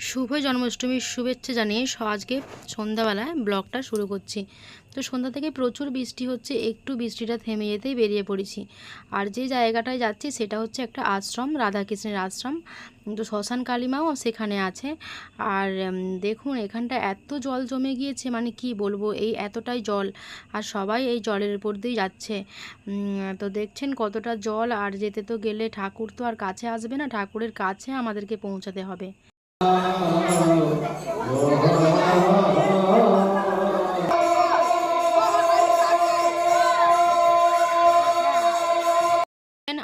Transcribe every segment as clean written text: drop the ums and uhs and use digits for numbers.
শুভ জন্মাষ্টমীর শুভেচ্ছা জানিয়ে আজকে সন্ধ্যাবেলায় ব্লগটা শুরু করছি। তো সন্ধ্যা থেকে প্রচুর বৃষ্টি হচ্ছে, একটু বৃষ্টিটা থেমে যেতেই বেরিয়ে পড়েছি। আর যে জায়গাটায় যাচ্ছি সেটা হচ্ছে একটা আশ্রম, রাধাকৃষ্ণের আশ্রম। তো শ্মশান কালীমাও সেখানে আছে। আর দেখুন এখানটা এত জল জমে গিয়েছে, মানে কি বলবো, এই এতটাই জল। আর সবাই এই জলের উপর দিয়েই যাচ্ছে। তো দেখছেন কতটা জল। আর যেতে তো গেলে ঠাকুর তো আর কাছে আসবে না, ঠাকুরের কাছে আমাদেরকে পৌঁছাতে হবে।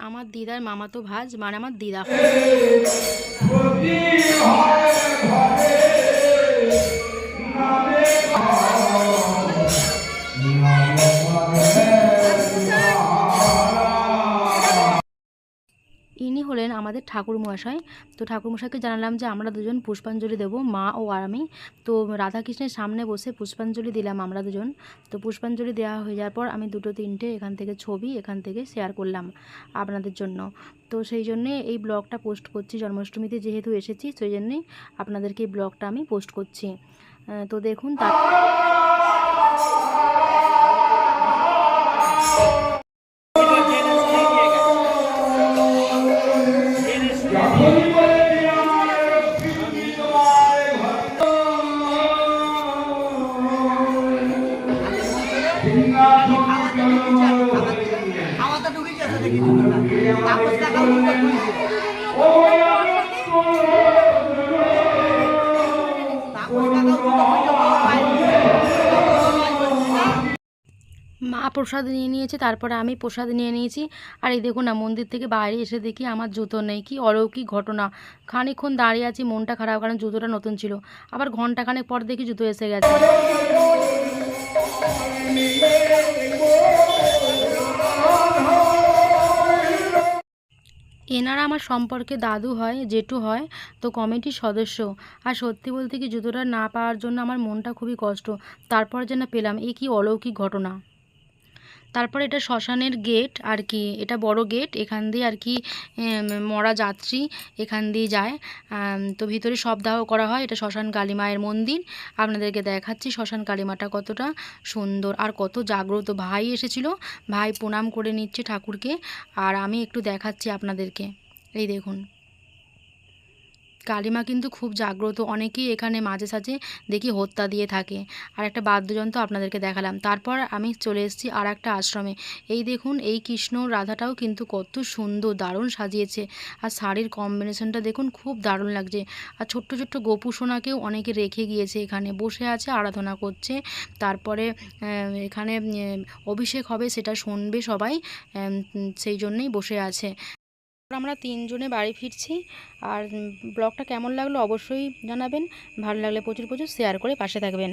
আমার দিদার মামাতো ভাজ, মানে আমার দিদা। ইনি হলেন আমাদের ঠাকুরমশাই। তো ঠাকুরমশাইকে জানালাম যে আমরা দুজন পুষ্পাঞ্জলি দেব, মা ও আমি। তো রাধাকৃষ্ণের সামনে বসে পুষ্পাঞ্জলি দিলাম আমরা দুজন। তো পুষ্পাঞ্জলি দেওয়া হয়ে যাওয়ার পর আমি দুটো তিনটে এখান থেকে ছবি এখান থেকে শেয়ার করলাম আপনাদের জন্য। তো সেই জন্যে এই ব্লগটা পোস্ট করছি, জন্মাষ্টমীতে যেহেতু এসেছি সেই জন্যেই আপনাদেরকে এই ব্লগটা আমি পোস্ট করছি। তো দেখুন তার খাওয়াটা ঢুকে গেছে দেখি তাপস টাকা মা প্রসাদ নিয়ে নিয়েছে, তারপরে আমি প্রসাদ নিয়ে নিয়েছি। আর এই দেখুন না, মন্দির থেকে বাইরে এসে দেখি আমার জুতো নেই। কি অলৌকিক ঘটনা! খানিকক্ষণ দাঁড়িয়ে আছি, মনটা খারাপ, কারণ জুতোটা নতুন ছিল। আবার ঘন্টাখানেক পর দেখি জুতো এসে গেছে। এনারা আমার সম্পর্কে দাদু হয়, জেঠু হয়, তো কমিটির সদস্য। আর সত্যি বলতে কি, জুতোটা না পাওয়ার জন্য আমার মনটা খুবই কষ্ট। তারপর যেন পেলাম, এই কি অলৌকিক ঘটনা! তারপর এটা শ্মশানের গেট আর কি, এটা বড় গেট, এখান দিয়ে আর কি মরা যাত্রী এখান দিয়ে যায়। তো ভিতরে সবদাহ করা হয়। এটা শ্মশান কালী মায়ের মন্দির। আপনাদেরকে দেখাচ্ছি শ্মশান কালী মাটা কতটা সুন্দর আর কত জাগ্রত। ভাই এসেছিল, ভাই প্রণাম করে নিচ্ছে ঠাকুরকে। আর আমি একটু দেখাচ্ছি আপনাদেরকে, এই দেখুন কালিমা কিন্তু খুব জাগ্রত। অনেকেই এখানে মাঝে সাঝে দেখি হত্যা দিয়ে থাকে। আর একটা বাদ্যযন্ত্র আপনাদেরকে দেখালাম। তারপর আমি চলে এসেছি আর একটা আশ্রমে। এই দেখুন, এই কৃষ্ণ রাধাটাও কিন্তু কত সুন্দর, দারুণ সাজিয়েছে। আর শাড়ির কম্বিনেশনটা দেখুন, খুব দারুণ লাগছে। আর ছোট্ট ছোট্ট গোপু সোনাকেও অনেকে রেখে গিয়েছে, এখানে বসে আছে, আরাধনা করছে। তারপরে এখানে অভিষেক হবে, সেটা শুনবে সবাই, সেই জন্যেই বসে আছে। আমরা তিনজনে বাড়ি ফিরছি। আর ব্লগটা কেমন লাগলো অবশ্যই জানাবেন। ভালো লাগলে প্রচুর প্রচুর শেয়ার করে পাশে থাকবেন।